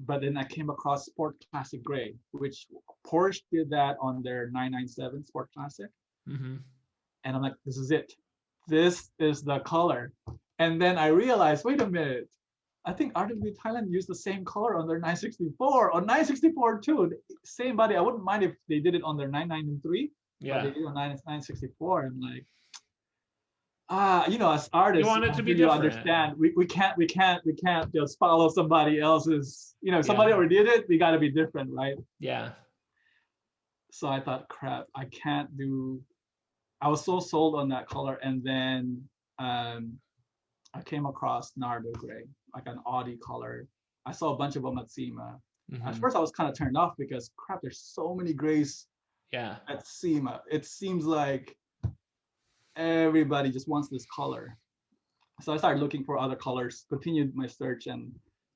but then I came across Sport Classic Gray, which Porsche did that on their 997 Sport Classic,
Mhm.
and I'm like, this is it. This is the color. And then I realized, wait a minute, I think RWB Thailand used the same color on their 964 or 964 too. Same body. I wouldn't mind if they did it on their 993, but they
Yeah.
did it on 964. I'm like, as
You
artists,
want it to be
you
different.
understand. We can't just follow somebody else's. If somebody
Yeah.
already did it, we got to be different, right?
Yeah.
So I thought, crap, I can't do. I was so sold on that color, and then um, I came across Nardo Gray, like an Audi color. I saw a bunch of them at SEMA. At
Mhm.
first, I was kind of turned off because crap, there's so many grays
Yeah.
at SEMA. It seems like everybody just wants this color. So I started looking for other colors, continued my search,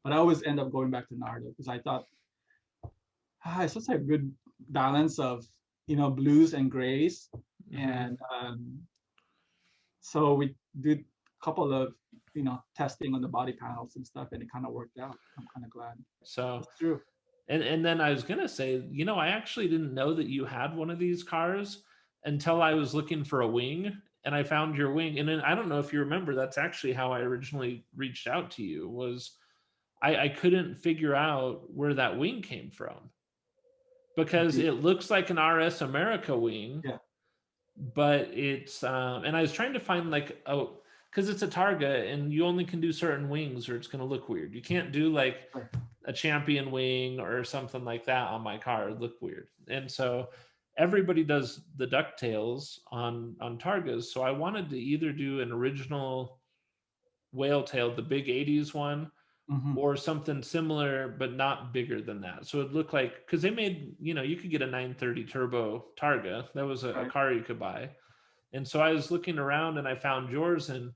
but I always end up going back to Nardo because I thought it's such a good balance of blues and grays,
Mhm.
and so we did a couple of testing on the body panels and stuff, and it kind of worked out. I'm kind of glad.
So,
It's true.
and then I was gonna say, I actually didn't know that you had one of these cars until I was looking for a wing, and I found your wing. And then I don't know if you remember, that's actually how I originally reached out to you. Was I couldn't figure out where that wing came from because
The-
it looks like an RS America wing,
yeah.
but it's and I was trying to find like because it's a Targa and you only can do certain wings or it's going to look weird. You can't do like
Sure.
a champion wing or something like that on my car. It looked weird. And so everybody does the ducktails on Targas. So I wanted to either do an original whale tail, the big 80s one,
Hmm.
or something similar but not bigger than that. So it looked like, because they made, you could get a 930 turbo Targa. That was a
Right.
car you could buy. And so I was looking around and I found yours, and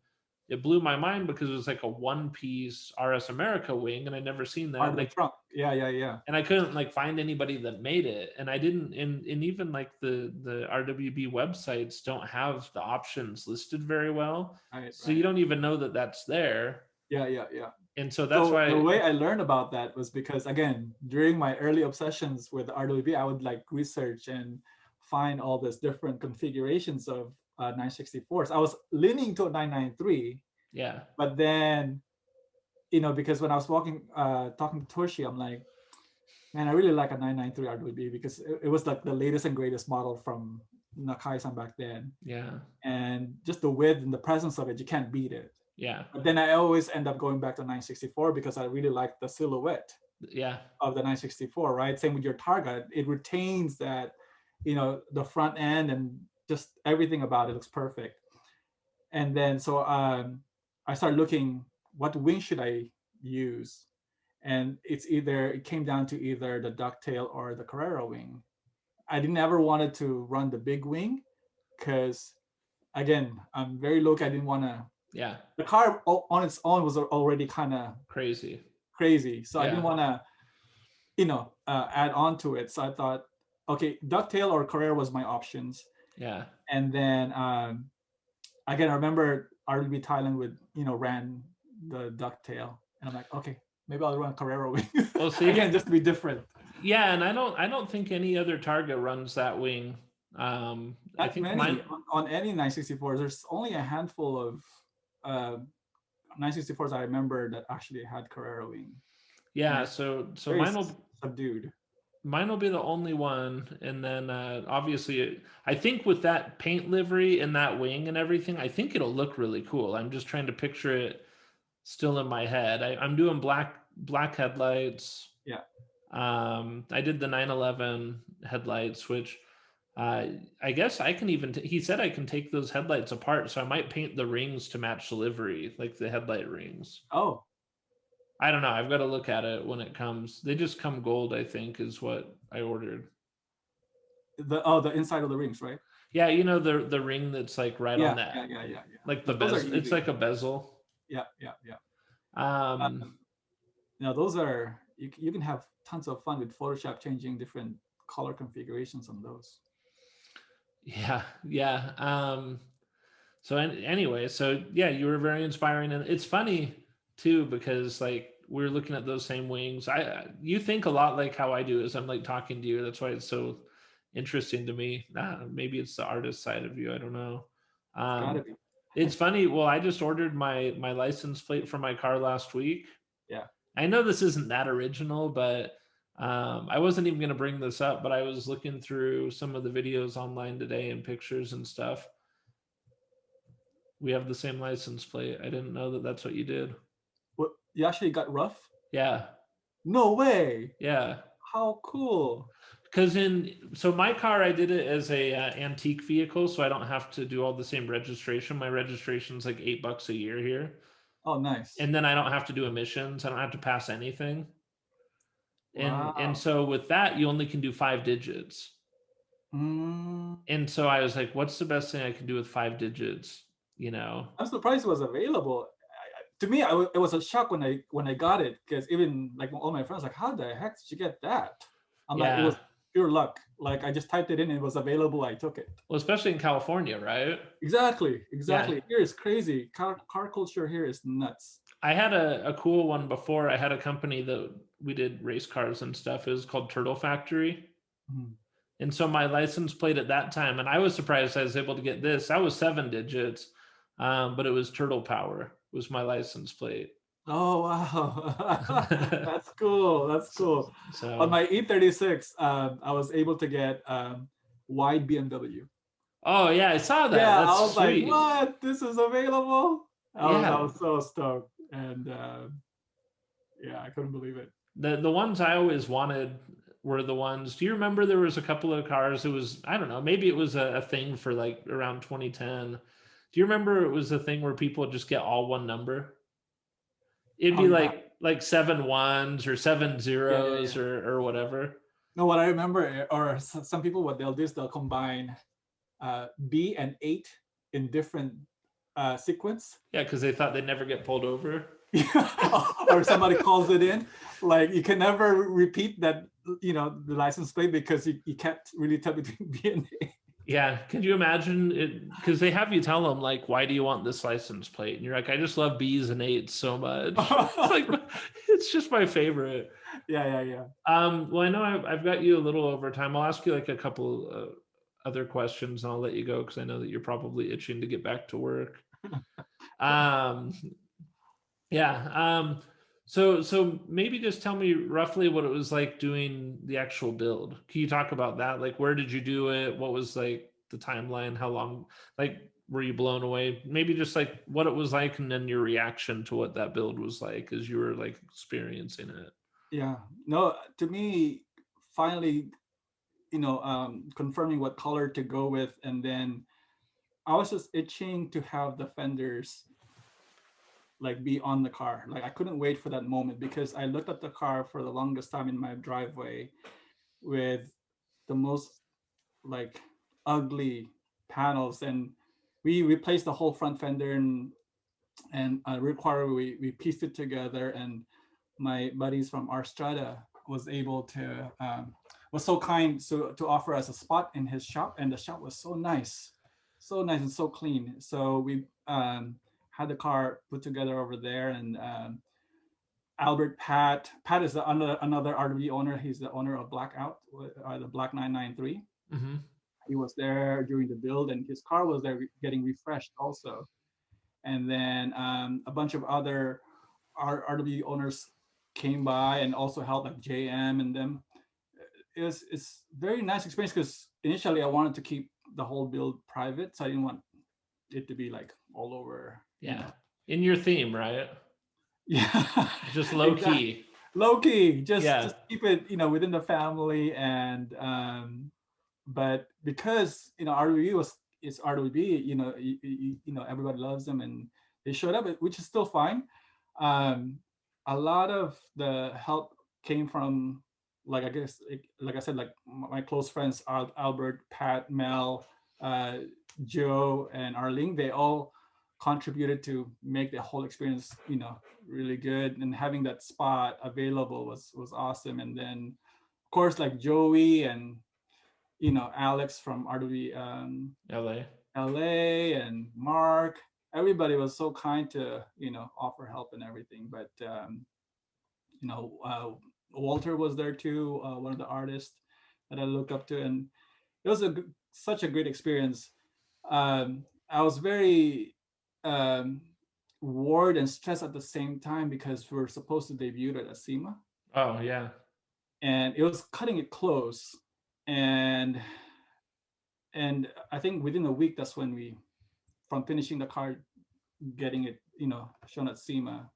it blew my mind because it was like a one piece RS America wing and I'd never seen that.
Part
And
of the
like
trunk. Yeah, yeah, yeah.
and I couldn't like find anybody that made it. And I didn't and even like the RWB websites don't have the options listed very well.
Right,
So you
right.
don't even know that that's there.
Yeah, yeah, yeah.
And so that's
So the
why.
way I learned about that was because again, during my early obsessions with RWB, I would like research and find all these different configurations of 964s. I was leaning to a 993,
Yeah.
but then because when I was talking to Toshi, I'm like, man, I really like a 993 RWB because it was like the latest and greatest model from Nakai-san back then,
Yeah.
and just the width and the presence of it, you can't beat it.
Yeah.
But then I always end up going back to 964 because I really like the silhouette
Yeah.
of the 964, right? Same with your Targa. It retains that, the front end and just everything about it looks perfect. And then so I started looking, what wing should I use? And it came down to either the ducktail or the Carrera wing. I didn't ever wanted to run the big wing because again, I'm very low. I didn't want to.
Yeah.
The car on its own was already kind of
Crazy.
crazy, so I didn't
Yeah.
want to, add on to it. So I thought, okay, ducktail or Carrera was my options.
Yeah.
And then again, I remember RB Thailand would ran the ducktail, and I'm like, okay, maybe I'll run Carrera wing
Well, see,
again, just to be different.
yeah, and I don't think any other Targa runs that wing. I
Not
think
many
mine.
on any 964s. There's only a handful of uh, 964s I remember that actually had Carrera wing,
Yeah,
and
so
very subdued.
mine will be the only one, and then obviously I think with that paint livery and that wing and everything, I think it'll look really cool. I'm just trying to picture it still in my head. I'm doing black headlights.
Yeah.
I did the 911 headlights, which uh, I guess I can even. He said I can take those headlights apart, so I might paint the rings to match the livery, like the headlight rings.
Oh,
I don't know. I've got to look at it when it comes. They just come gold, I think, is what I ordered.
the inside of the rings, right?
Yeah, you know the ring that's like right on
Yeah,
that,
yeah, yeah, yeah, yeah.
like the
Those are
bezel. It's
easy.
like a bezel.
Yeah, yeah, yeah.
Um,
Now those are you can have tons of fun with Photoshop changing different color configurations on those.
yeah, yeah. So anyway, so yeah, you were very inspiring, and it's funny too because like we're looking at those same wings. You think a lot like how I do as I'm like talking to you. That's why it's so interesting to me. Maybe it's the artist side of you. I don't know.
It's gotta
Um,
be.
it's funny. Well, I just ordered my license plate for my car last week.
Yeah.
I know this isn't that original, but I wasn't even going to bring this up. But I was looking through some of the videos online today and pictures and stuff. We have the same license plate. I didn't know that that's what you did.
What, you actually got rough?
Yeah,
No way.
yeah.
How cool.
Because my car, I did it as a antique vehicle, so I don't have to do all the same registration. My registration's like $8 a year here,
Oh, nice.
and then I don't have to do emissions. I don't have to pass anything. And
Wow.
so with that, you only can do 5 digits.
Mm,
And so I was like, what's the best thing I can do with 5 digits? You know?
I'm surprised it was available. To me, it was a shock when I got it because even like all my friends like, how the heck did you get that? I'm like, it
Yeah.
was pure luck. Like I just typed it in, and it was available. I took it.
Well, especially in California, right?
Exactly,
Yeah.
exactly. Here is crazy. Car culture here is nuts.
I had a cool one before. I had a company that we did race cars and stuff. It was called Turtle Factory.
Mm.
And so my license plate at that time, and I was surprised I was able to get this. I was 7 digits, but it was Turtle Power was my license plate.
Oh wow, that's cool. That's
so,
cool. On
so,
my E36, I was able to get wide BMW.
oh yeah, I saw that.
Yeah,
That's
I was like,
sweet.
"What? This is available?" I
Yeah,
was so stoked, and yeah, I couldn't believe it.
the ones I always wanted were the ones. Do you remember there was a couple of cars? It was, I don't know, maybe it was a thing for like around 2010. Do you remember it was a thing where people would just get all one number? It'd
Oh
be
yeah,
like 7 1s or seven
yeah, yeah,
zeros
yeah.
or whatever.
No, what I remember, or some people, what they'll do is they'll combine B and 8 in different sequence.
Yeah, because they thought they'd never get pulled over.
Or somebody calls it in, like you can never repeat that, the license plate because you can't really tell between B and A.
Yeah, can you imagine it? Because they have you tell them like, "Why do you want this license plate?" And you're like, "I just love B's and eights so much. It's like it's just my favorite."
Yeah, yeah, yeah.
Well, I know I've got you a little over time. I'll ask you like a couple other questions, and I'll let you go because I know that you're probably itching to get back to work. Um, yeah. So maybe just tell me roughly what it was like doing the actual build. Can you talk about that? Like, where did you do it? What was like the timeline? How long? Like, were you blown away? Maybe just like what it was like, and then your reaction to what that build was like as you were like experiencing it.
Yeah. No, to me, finally, confirming what color to go with, and then I was just itching to have the fenders like be on the car. Like I couldn't wait for that moment because I looked at the car for the longest time in my driveway with the most like ugly panels, and we replaced the whole front fender and rear quarter. We pieced it together, and my buddies from R Strada was able to was so kind to offer us a spot in his shop, and the shop was so nice and so clean. So we had the car put together over there, and Albert Pat is another RV owner. He's the owner of Blackout, the Black 993.
Mm-hmm.
He was there during the build, and his car was there getting refreshed also. And then a bunch of other RW owners came by and also helped, like JM and them. It's very nice experience because initially I wanted to keep the whole build private, so I didn't want it to be like all over,
Yeah, in your theme, right?
Yeah,
Just low
exactly.
key.
Low key, just
Yeah,
keep it, within the family, and but because RWB is RWB, everybody loves them, and they showed up, which is still fine. Um, a lot of the help came from, like I guess, like I said, like my close friends, Albert, Pat, Mel, uh, Joe and Arlene, they all contributed to make the whole experience, really good. And having that spot available was awesome. And then, of course, like Joey and Alex from RW
LA.
LA and Mark, everybody was so kind to offer help and everything. But you know, Walter was there too, one of the artists that I look up to, and it was such a great experience. I was very um, worried and stressed at the same time because we were supposed to debut at ASEMA,
Oh yeah.
and it was cutting it close, and I think within a week that's when we, from finishing the car, getting it shown at SEMA,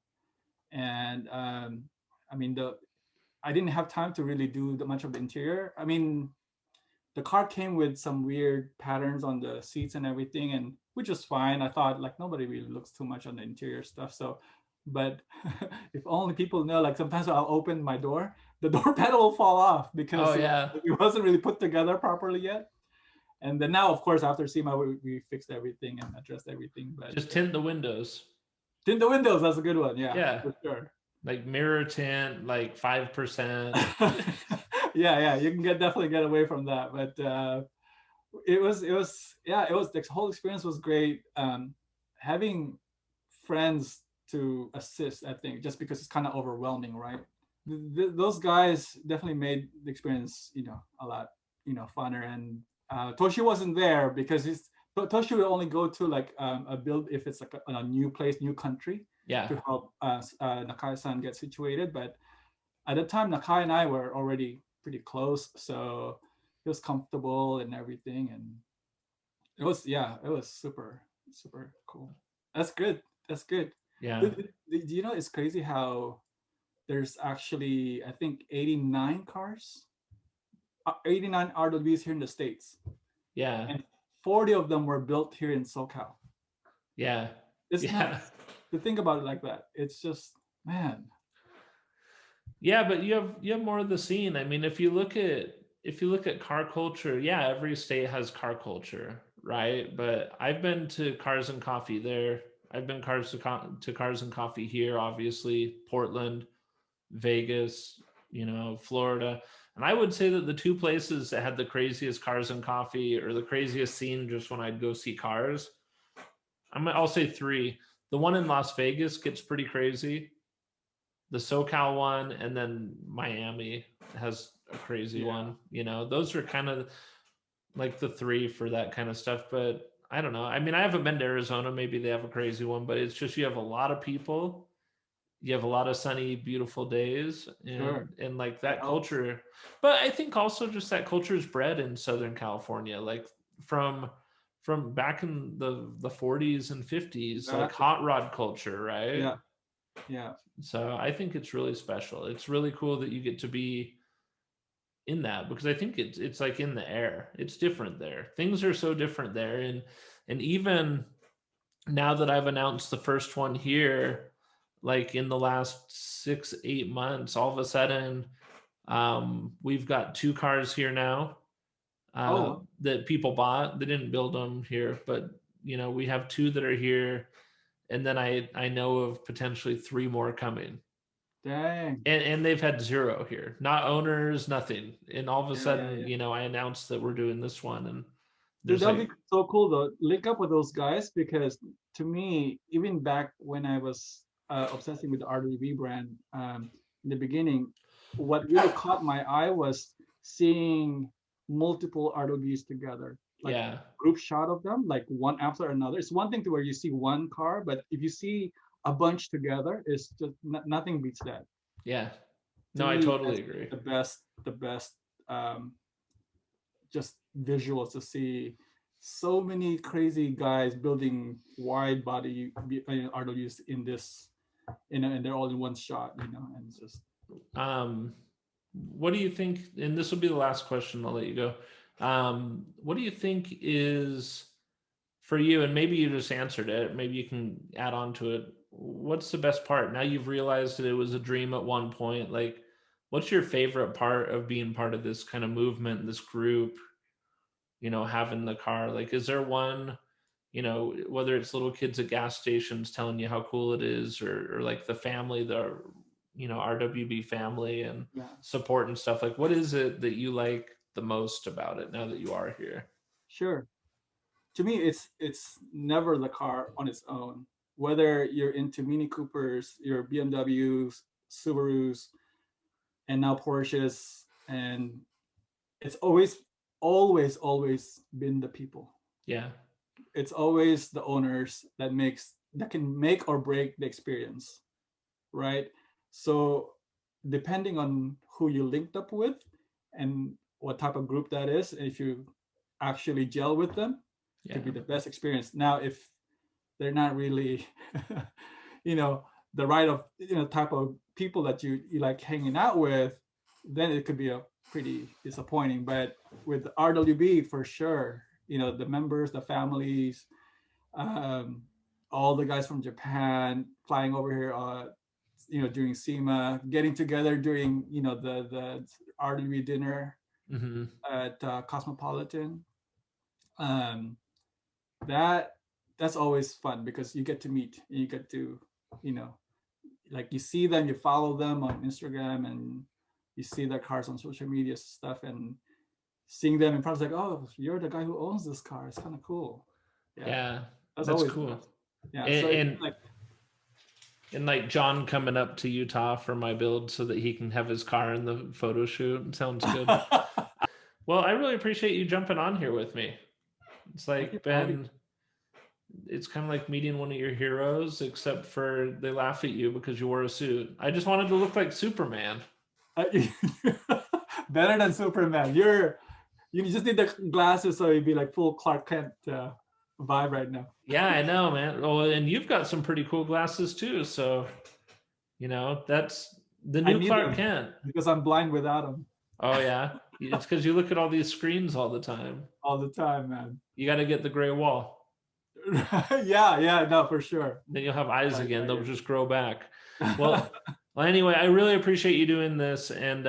and I mean I didn't have time to really do much of the interior. I mean, the car came with some weird patterns on the seats and everything, and which was fine. I thought like nobody really looks too much on the interior stuff. So, but if only people know, like sometimes I'll open my door, the door panel will fall off
Oh
because
yeah.
it wasn't really put together properly yet. And then now, of course, after SEMA, we fixed everything and addressed everything. But
Just tint the windows.
tint the windows, that's a good one. Yeah,
Yeah.
for sure.
Like mirror tint, like 5%.
Yeah, you can definitely get away from that. But it was the whole experience was great. Having friends to assist, I think, just because it's kind of overwhelming, right? Those guys definitely made the experience, a lot, funner. And Toshi wasn't there because Toshi would only go to like a build if it's like a new place, new country,
Yeah.
to help Nakai-san get situated. But at the time, Nakai and I were already pretty close, so it was comfortable and everything, and it was super super cool. That's good. That's good.
Yeah.
Do you know it's crazy how there's actually, I think, 89 cars, 89 RWs here in the States,
Yeah.
and 40 of them were built here in SoCal.
Yeah.
It's
Yeah.
nuts to think about it like that. It's just, man.
Yeah, but you have more of the scene. I mean, if you look at car culture, yeah, every state has car culture, right? But I've been to Cars and Coffee there. I've been to Cars and Coffee here, obviously, Portland, Vegas, Florida. And I would say that the two places that had the craziest Cars and Coffee or the craziest scene just when I'd go see cars, I'll say three. The one in Las Vegas gets pretty crazy, the SoCal one, and then Miami has a crazy
Yeah.
one. Those are kind of like the three for that kind of stuff. But I don't know. I mean, I haven't been to Arizona. Maybe they have a crazy one, but it's just you have a lot of people. You have a lot of sunny, beautiful days, and
Sure.
like
That
that
helps.
culture. But I think also just that culture is bred in Southern California, like from back in the 40s and 50s, like
Exactly.
hot rod culture, right?
Yeah. Yeah.
So I think it's really special. It's really cool that you get to be in that because I think it's like in the air. It's different there. Things are so different there, and even now that I've announced the first one here, like in the last 6-8 months, all of a sudden, we've got two cars here now
Oh,
that people bought. They didn't build them here, but we have two that are here, and then I know of potentially three more coming.
dang.
And they've had zero here, not owners, nothing. And all of a
Yeah, yeah,
sudden,
yeah.
I announced that we're doing this one, and
Dude,
there's
that'd
like,
be so cool though. Link up with those guys because to me, even back when I was obsessing with the RWB brand in the beginning, what really caught my eye was seeing multiple RWBs together, like
yeah,
group shot of them, like one after another. It's one thing to where you see one car, but if you see a bunch together, it's just nothing beats that.
yeah.
To
No, I
me,
totally
that's
agree.
the best um, just visuals to see so many crazy guys building wide body RWs in this, and they're all in one shot, and it's just
Um, what do you think? And this will be the last question. I'll let you go. What do you think is for you? And maybe you just answered it. Maybe you can add on to it. What's the best part? Now you've realized that it was a dream at one point. Like, what's your favorite part of being part of this kind of movement, this group? having the car? Like, is there one, whether it's little kids at gas stations telling you how cool it is, or like the family, the, RWB family and
Yeah,
support and stuff, like what is it that you like the most about it now that you are here?
sure. To me, it's never the car on its own. Whether you're into Mini Coopers, your BMWs, Subarus, and now Porsches, and it's always been the people.
Yeah.
It's always the owners that can make or break the experience, right? So depending on who you linked up with and what type of group that is, if you actually gel with them, it
Yeah.
could be the best experience. Now, if they're not really, you know, the right of type of people that you like hanging out with, then it could be a pretty disappointing. But with RWB, for sure, the members, the families, um, all the guys from Japan flying over here, during SEMA, getting together during the RWB dinner
Hmm.
at Cosmopolitan. Um, that that's always fun because you get to meet and you get to, you know, like you see them, you follow them on Instagram, and you see their cars on social media stuff, and seeing them in front is like, oh, you're the guy who owns this car. It's kind of cool. Yeah,
Yeah,
that's
that's
always the
cool.
best. Yeah,
and,
so it's
and
like,
and like John coming up to Utah for my build so that he can have his car in the photo shoot sounds good. Well, I really appreciate you jumping on here with me. It's
thank you
like
for having
been it's kind of like meeting one of your heroes, except for they laugh at you because you wore a suit. I just wanted to look like Superman.
me. Better than Superman. You just need the glasses so you'd be like full Clark Kent vibe right now.
Yeah, I know, man. Oh, and you've got some pretty cool glasses too. So, that's the
I
new
need
Clark
them
Kent.
because I'm blind without them
Oh, yeah. It's because you look at all these screens all the time.
all the time, man.
You got to get the gray wall.
Yeah, no, for sure.
Then you'll have eyes
I
again. They'll
hear
just grow back.
you.
Well, anyway, I really appreciate you doing this. And,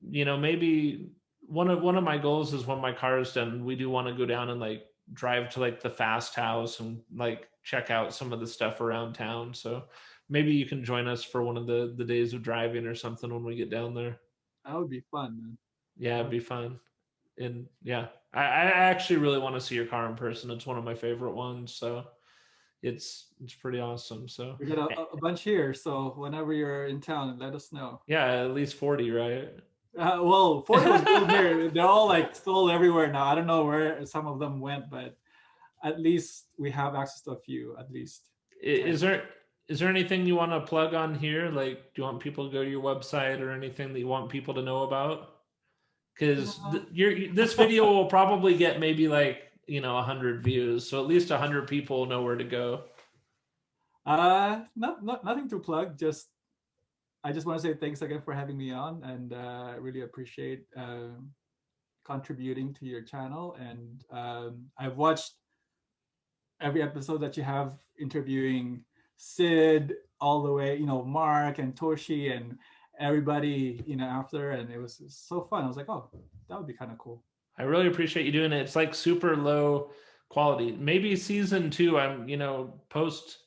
maybe one of my goals is when my car is done, we do want to go down and like drive to like the Fast House and like check out some of the stuff around town. So maybe you can join us for one of the days of driving or something when we get down there.
That would be fun, man.
Yeah,
That
it'd
would
be fun. And yeah, I actually really want to see your car in person. It's one of my favorite ones. So it's pretty awesome. So
We got a bunch here, so whenever you're in town, let us know.
yeah, at least 40, right?
Well, 40 was good here. They're all like sold everywhere now. I don't know where some of them went, but at least we have access to a few, at least 10.
Is there anything you want to plug on here? Like, do you want people to go to your website or anything that you want people to know about? Because this video will probably get maybe like 100 views, so at least 100 people know where to go.
Nothing to plug. I just want to say thanks again for having me on, and I really appreciate contributing to your channel. And I've watched every episode that you have interviewing Sid all the way, Mark and Toshi and everybody, after, and it was so fun. I was like, oh, that would be kind of cool.
I really appreciate you doing it. It's like super low quality. Maybe season 2, I'm post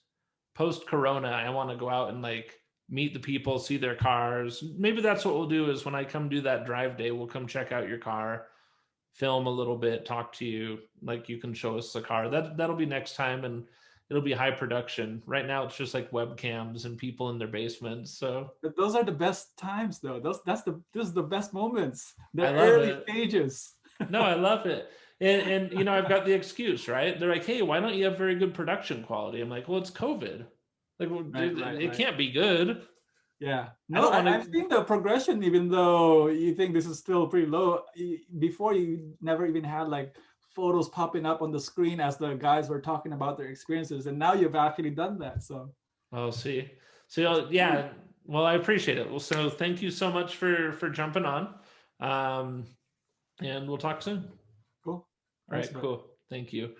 Corona, I want to go out and like meet the people, see their cars. Maybe that's what we'll do is when I come do that drive day, we'll come check out your car, film a little bit, talk to you, like you can show us the car. That'll be next time, and it'll be high production. Right now it's just like webcams and people in their basements. So
But those are the best times, though. This is the best moments. The
I love
early
it.
stages.
No, I love it. And I've got the excuse, right? They're like, hey, why don't you have very good production quality? I'm like, well, it's COVID. Like, well, it can't be good.
Yeah.
I don't
No,
wanna-
I've seen the progression, even though you think this is still pretty low. Before, you never even had like photos popping up on the screen as the guys were talking about their experiences, and now you've actually done that. So
Oh, see. So yeah, well, I appreciate it. Well, so thank you so much for jumping on. And we'll talk soon.
cool.
All right,
Thanks, bro.
cool. Thank you.